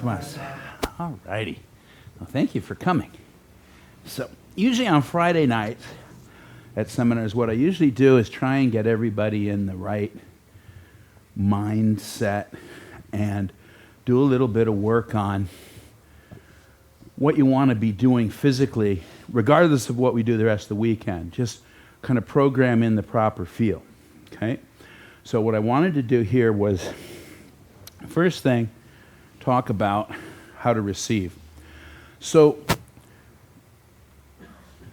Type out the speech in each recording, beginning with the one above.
Konnichiwa. All righty. Well, thank you for coming. So, usually on Friday nights at seminars, what I usually do is try and get everybody in the right mindset and do a little bit of work on what you want to be doing physically, regardless of what we do the rest of the weekend. Just kind of program in the proper feel, okay? So what I wanted to do here was, first thing, talk about how to receive. So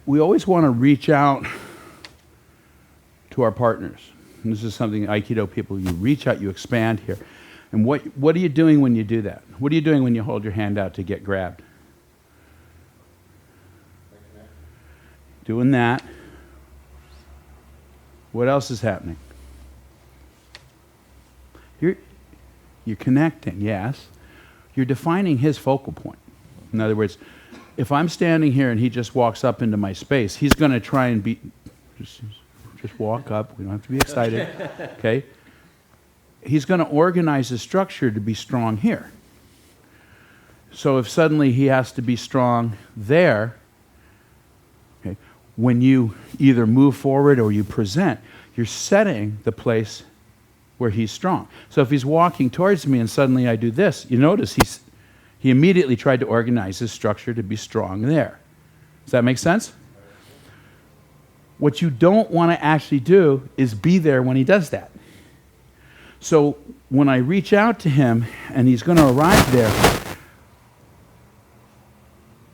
we always want to reach out to our partners. And this is something Aikido people, you reach out, you expand here. And what are you doing when you do that? What are you doing when you hold your hand out to get grabbed? Doing that. What else is happening? You're connecting, yes. You're defining his focal point. In other words, if I'm standing here and he just walks up into my space, he's going to try and just walk up. We don't have to be excited, okay? He's going to organize his structure to be strong here. So if suddenly he has to be strong there, okay, when you either move forward or you present, you're setting the place where he's strong. So if he's walking towards me and suddenly I do this, you notice he immediately tried to organize his structure to be strong there. Does that make sense? What you don't want to actually do is be there when he does that. So when I reach out to him and he's going to arrive there,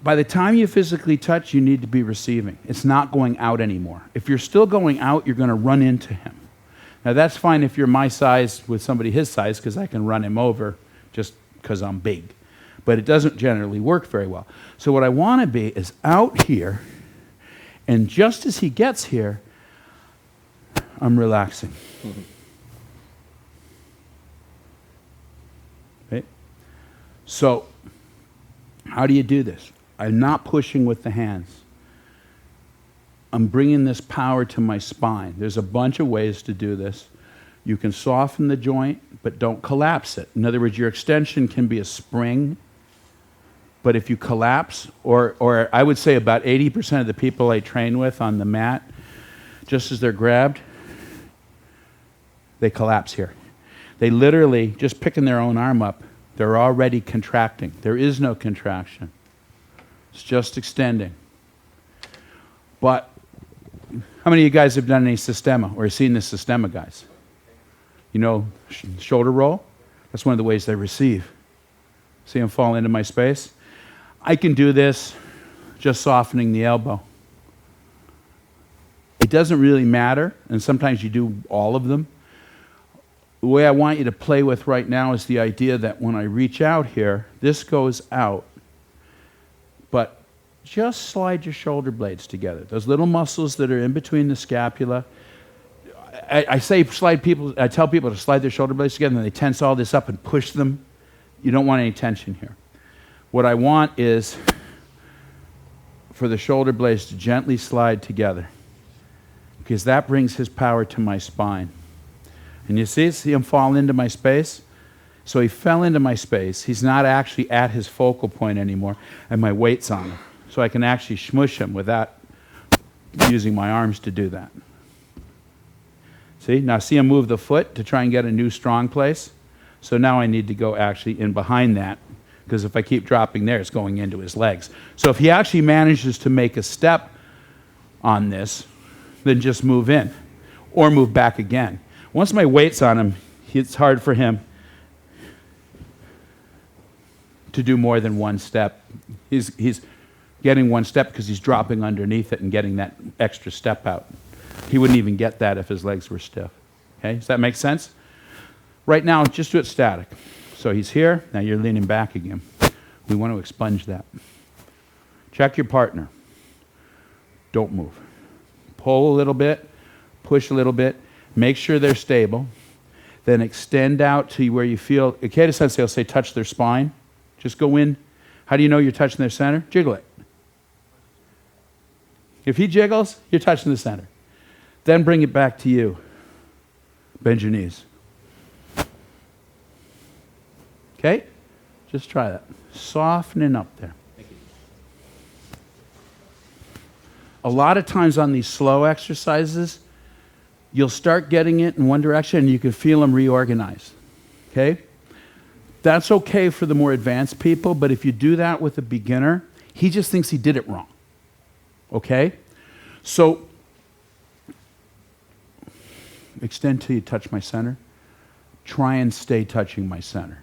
by the time you physically touch, you need to be receiving. It's not going out anymore. If you're still going out, you're going to run into him. Now that's fine if you're my size with somebody his size, because I can run him over just because I'm big. But it doesn't generally work very well. So what I want to be is out here, and just as he gets here, I'm relaxing. Okay? So how do you do this? I'm not pushing with the hands. I'm bringing this power to my spine. There's a bunch of ways to do this. You can soften the joint, but don't collapse it. In other words, your extension can be a spring, but if you collapse, or I would say about 80% of the people I train with on the mat, just as they're grabbed, they collapse here. They literally, just picking their own arm up, they're already contracting. There is no contraction. It's just extending. But how many of you guys have done any Sistema or seen the Sistema guys? You know, shoulder roll? That's one of the ways they receive. See them fall into my space? I can do this just softening the elbow. It doesn't really matter, and sometimes you do all of them. The way I want you to play with right now is the idea that when I reach out here, this goes out, but just slide your shoulder blades together. Those little muscles that are in between the scapula. I tell people to slide their shoulder blades together, and they tense all this up and push them. You don't want any tension here. What I want is for the shoulder blades to gently slide together, because that brings his power to my spine. And you see him fall into my space? So he fell into my space. He's not actually at his focal point anymore, and my weight's on him. So I can actually smush him without using my arms to do that. See? Now see him move the foot to try and get a new strong place? So now I need to go actually in behind that, because if I keep dropping there, it's going into his legs. So if he actually manages to make a step on this, then just move in, or move back again. Once my weight's on him, it's hard for him to do more than one step. He's getting one step because he's dropping underneath it and getting that extra step out. He wouldn't even get that if his legs were stiff. Okay, does that make sense? Right now, just do it static. So he's here, now you're leaning back again. We want to expunge that. Check your partner. Don't move. Pull a little bit, push a little bit, make sure they're stable, then extend out to where you feel. Ikeda Sensei will say touch their spine. Just go in. How do you know you're touching their center? Jiggle it. If he jiggles, you're touching the center. Then bring it back to you. Bend your knees. Okay? Just try that. Softening up there. A lot of times on these slow exercises, you'll start getting it in one direction and you can feel them reorganize. Okay? That's okay for the more advanced people, but if you do that with a beginner, he just thinks he did it wrong. Okay? So, extend till you touch my center. Try and stay touching my center.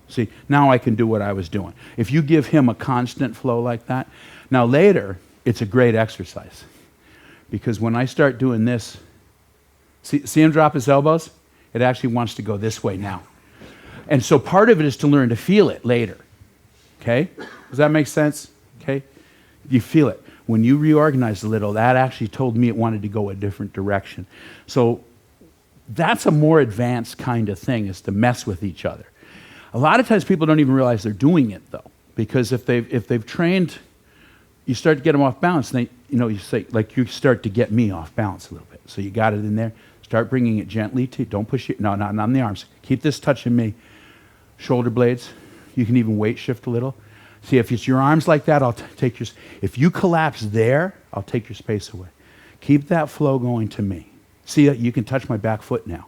See, now I can do what I was doing. If you give him a constant flow like that, now later, it's a great exercise. Because when I start doing this, see him drop his elbows? It actually wants to go this way now. And so part of it is to learn to feel it later. Okay? Does that make sense? Okay? You feel it. When you reorganize a little, that actually told me it wanted to go a different direction. So that's a more advanced kind of thing, is to mess with each other. A lot of times people don't even realize they're doing it, though. Because if they've trained, you start to get them off balance, and you say, like, you start to get me off balance a little bit. So you got it in there. Start bringing it gently to you. Don't push it. No, not on the arms. Keep this touching me. Shoulder blades. You can even weight shift a little. See, if it's your arms like that, I'll take your... If you collapse there, I'll take your space away. Keep that flow going to me. See, you can touch my back foot now.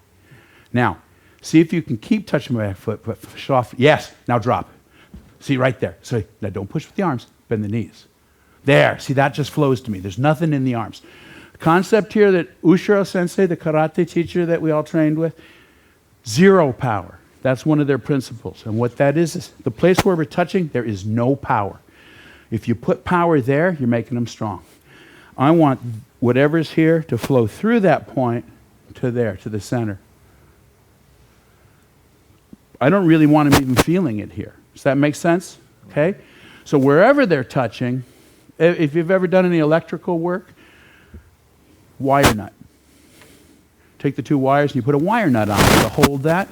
Now, see if you can keep touching my back foot, but soft. Yes, now drop. See, right there. So now don't push with the arms. Bend the knees. There. See, that just flows to me. There's nothing in the arms. Concept here that Ushiro Sensei, the karate teacher that we all trained with, zero power. That's one of their principles. And what that is the place where we're touching, there is no power. If you put power there, you're making them strong. I want whatever's here to flow through that point to there, to the center. I don't really want them even feeling it here. Does that make sense? Okay? So wherever they're touching, if you've ever done any electrical work, wire nut. Take the two wires and you put a wire nut on it to hold that.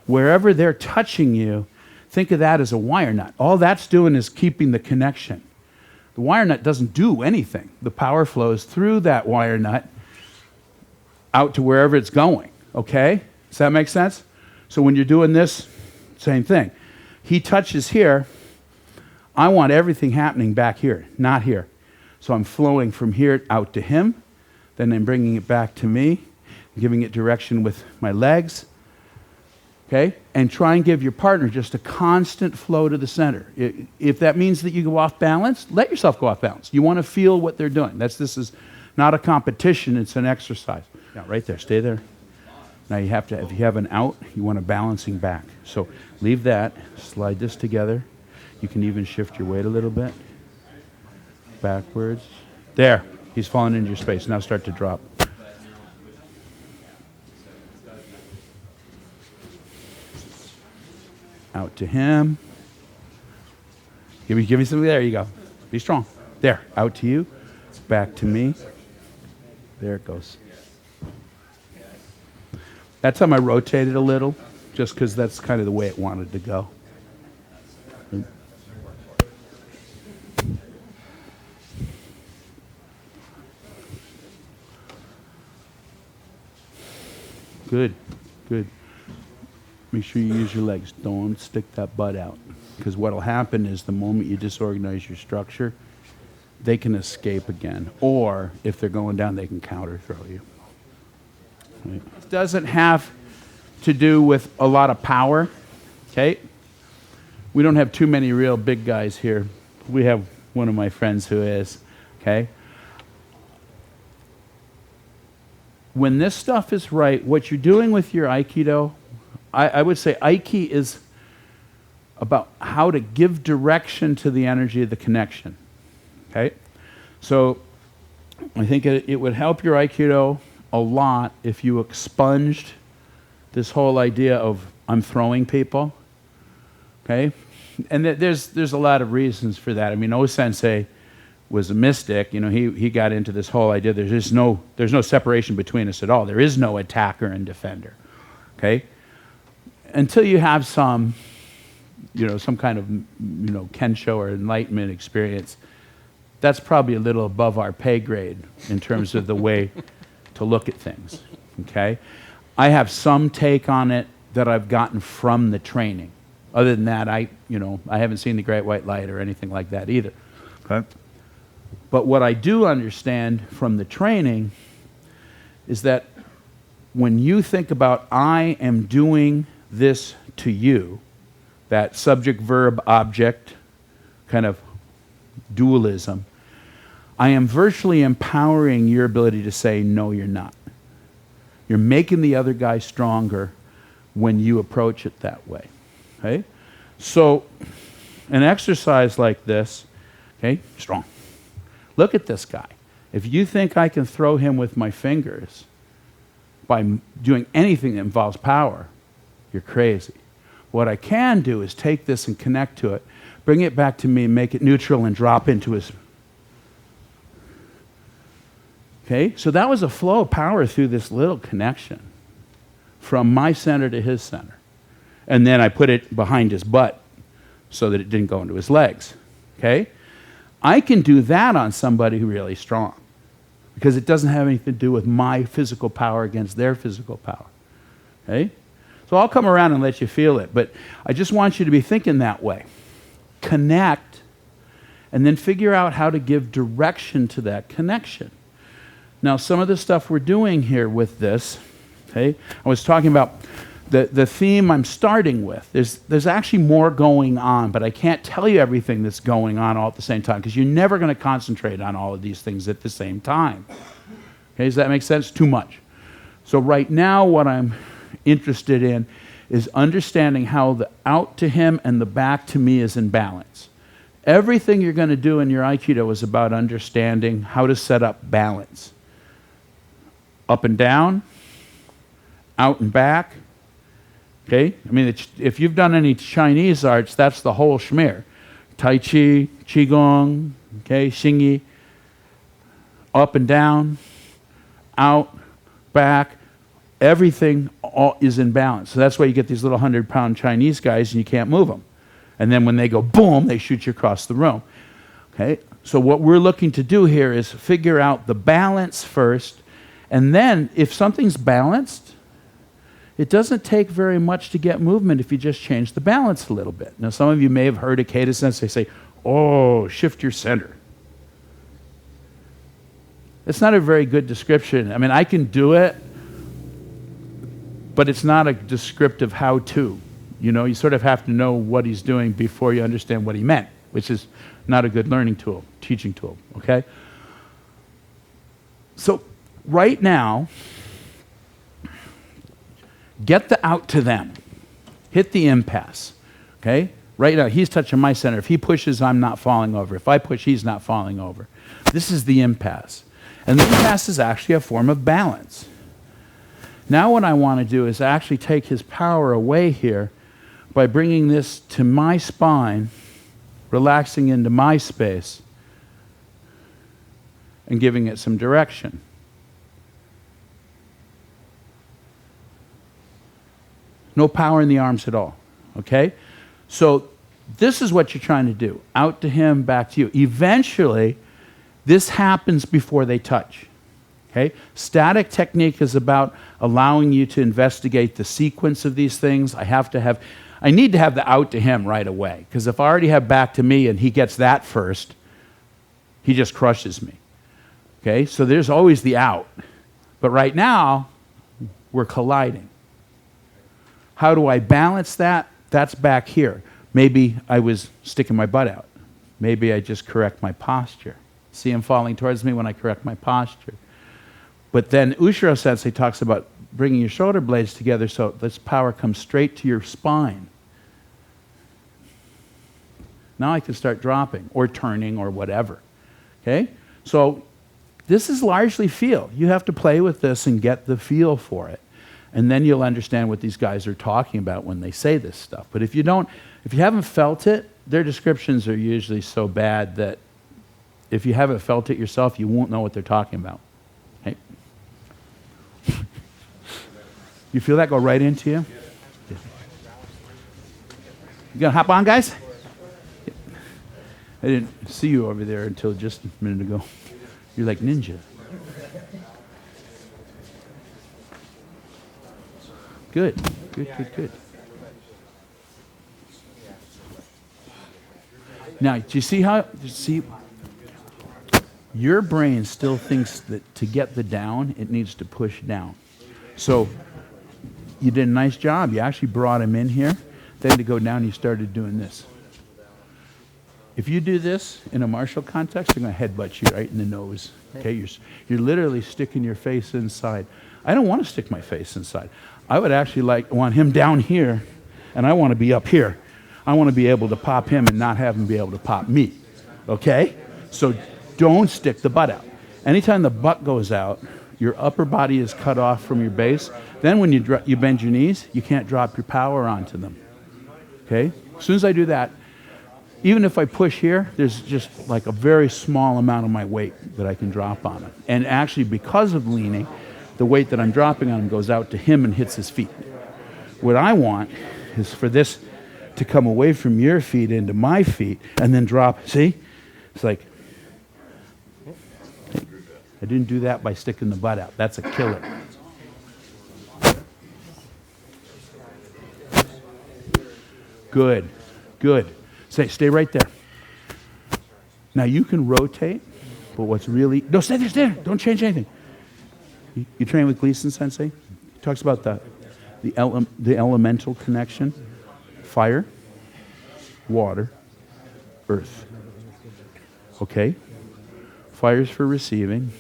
Wherever they're touching you, think of that as a wire nut. All that's doing is keeping the connection. The wire nut doesn't do anything. The power flows through that wire nut out to wherever it's going. Okay? Does that make sense? So when you're doing this, same thing. He touches here. I want everything happening back here, not here. So I'm flowing from here out to him. Then I'm bringing it back to me, giving it direction with my legs, okay? And try and give your partner just a constant flow to the center. If that means that you go off balance, let yourself go off balance. You want to feel what they're doing. This is not a competition, it's an exercise. Yeah, right there, stay there. Now you have to, if you have an out, you want a balancing back. So leave that, slide this together. You can even shift your weight a little bit. Backwards. There. He's falling into your space. Now start to drop. Out to him. Give me something. There you go. Be strong. There. Out to you. Back to me. There it goes. That time I rotated a little, just because that's kind of the way it wanted to go. Good, good. Make sure you use your legs. Don't stick that butt out. Because what will happen is the moment you disorganize your structure, they can escape again. Or if they're going down, they can counter throw you. Right. It doesn't have to do with a lot of power. Okay? We don't have too many real big guys here. We have one of my friends who is. Okay? When this stuff is right, what you're doing with your Aikido, I would say Aiki is about how to give direction to the energy of the connection. Okay? So I think it would help your Aikido a lot if you expunged this whole idea of I'm throwing people. Okay? And there's a lot of reasons for that. I mean, O-sensei was a mystic. You know, he got into this whole idea there's no separation between us at all. There is no attacker and defender. Okay? Until you have some kind of, kensho or enlightenment experience, that's probably a little above our pay grade in terms of the way to look at things. Okay? I have some take on it that I've gotten from the training. Other than that, I haven't seen the great white light or anything like that either. Okay? But what I do understand from the training is that when you think about I am doing this to you, that subject, verb, object kind of dualism, I am virtually empowering your ability to say, no, you're not. You're making the other guy stronger when you approach it that way. Okay? So, an exercise like this, okay, strong. Look at this guy. If you think I can throw him with my fingers by doing anything that involves power, you're crazy. What I can do is take this and connect to it, bring it back to me, make it neutral, and drop into his. Okay? So that was a flow of power through this little connection from my center to his center. And then I put it behind his butt so that it didn't go into his legs. Okay? I can do that on somebody who's really strong because it doesn't have anything to do with my physical power against their physical power. Okay? So I'll come around and let you feel it, but I just want you to be thinking that way. Connect, and then figure out how to give direction to that connection. Now, some of the stuff we're doing here with this, okay, I was talking about the theme I'm starting with. There's actually more going on, but I can't tell you everything that's going on all at the same time because you're never going to concentrate on all of these things at the same time. Okay, does that make sense? Too much. So right now what I'm interested in is understanding how the out to him and the back to me is in balance. Everything you're going to do in your Aikido is about understanding how to set up balance. Up and down, out and back. Okay? I mean, if you've done any Chinese arts, that's the whole schmear. Tai Chi, Qigong, okay, Xingyi, up and down, out, back, everything all is in balance. So that's why you get these little 100-pound Chinese guys and you can't move them. And then when they go boom, they shoot you across the room. Okay? So what we're looking to do here is figure out the balance first, and then if something's balanced, it doesn't take very much to get movement if you just change the balance a little bit. Now, some of you may have heard Aikido Sensei say, oh, shift your center. It's not a very good description. I mean, I can do it, but it's not a descriptive how-to. You know, you sort of have to know what he's doing before you understand what he meant, which is not a good learning tool, teaching tool, okay? So, right now, get the out to them. Hit the impasse, okay? Right now, he's touching my center. If he pushes, I'm not falling over. If I push, he's not falling over. This is the impasse. And the impasse is actually a form of balance. Now what I want to do is actually take his power away here by bringing this to my spine, relaxing into my space, and giving it some direction. No power in the arms at all, okay? So this is what you're trying to do. Out to him, back to you. Eventually, this happens before they touch, okay? Static technique is about allowing you to investigate the sequence of these things. I need to have the out to him right away, because if I already have back to me and he gets that first, he just crushes me, okay? So there's always the out. But right now, we're colliding. How do I balance that? That's back here. Maybe I was sticking my butt out. Maybe I just correct my posture. See him falling towards me when I correct my posture. But then Ushiro Sensei talks about bringing your shoulder blades together so this power comes straight to your spine. Now I can start dropping or turning or whatever. Okay? So this is largely feel. You have to play with this and get the feel for it. And then you'll understand what these guys are talking about when they say this stuff. But if you haven't felt it, their descriptions are usually so bad that if you haven't felt it yourself, you won't know what they're talking about. Okay? You feel that go right into you? Yeah. You gonna hop on, guys? I didn't see you over there until just a minute ago. You're like ninja. Good. Good, good, good. Now, do you see how, your brain still thinks that to get the down, it needs to push down. So you did a nice job. You actually brought him in here. Then to go down, you started doing this. If you do this in a martial context, they're going to headbutt you right in the nose. Okay, you're literally sticking your face inside. I don't want to stick my face inside. I would actually want him down here, and I want to be up here. I want to be able to pop him and not have him be able to pop me. Okay? So don't stick the butt out. Anytime the butt goes out, your upper body is cut off from your base. Then when you bend your knees, you can't drop your power onto them. Okay? As soon as I do that, even if I push here, there's just like a very small amount of my weight that I can drop on it. And actually, because of leaning, the weight that I'm dropping on him goes out to him and hits his feet. What I want is for this to come away from your feet into my feet and then drop. See? It's like, I didn't do that by sticking the butt out. That's a killer. Good, good. Stay right there. Now you can rotate, but what's really, no, stay there, don't change anything. You train with Gleason Sensei? He talks about the elemental connection. Fire, water, earth. Okay? Fire is for receiving,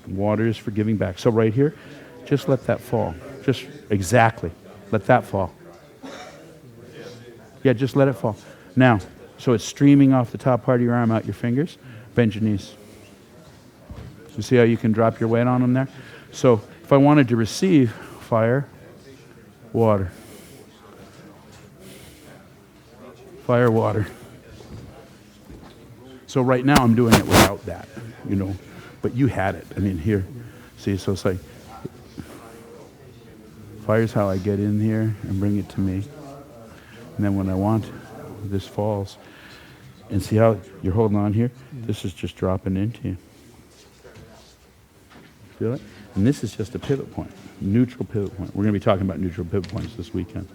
water is for giving back. So right here, just let that fall. Just exactly. Let that fall. Yeah, just let it fall. Now, so it's streaming off the top part of your arm out your fingers. Bend your knees. You see how you can drop your weight on them there? So if I wanted to receive fire, water. Fire, water. So right now I'm doing it without that, but you had it. I mean, here, see, so it's like, fire's how I get in here and bring it to me. And then when I want, this falls. And see how you're holding on here? This is just dropping into you. Feel it? And this is just a pivot point, neutral pivot point. We're going to be talking about neutral pivot points this weekend.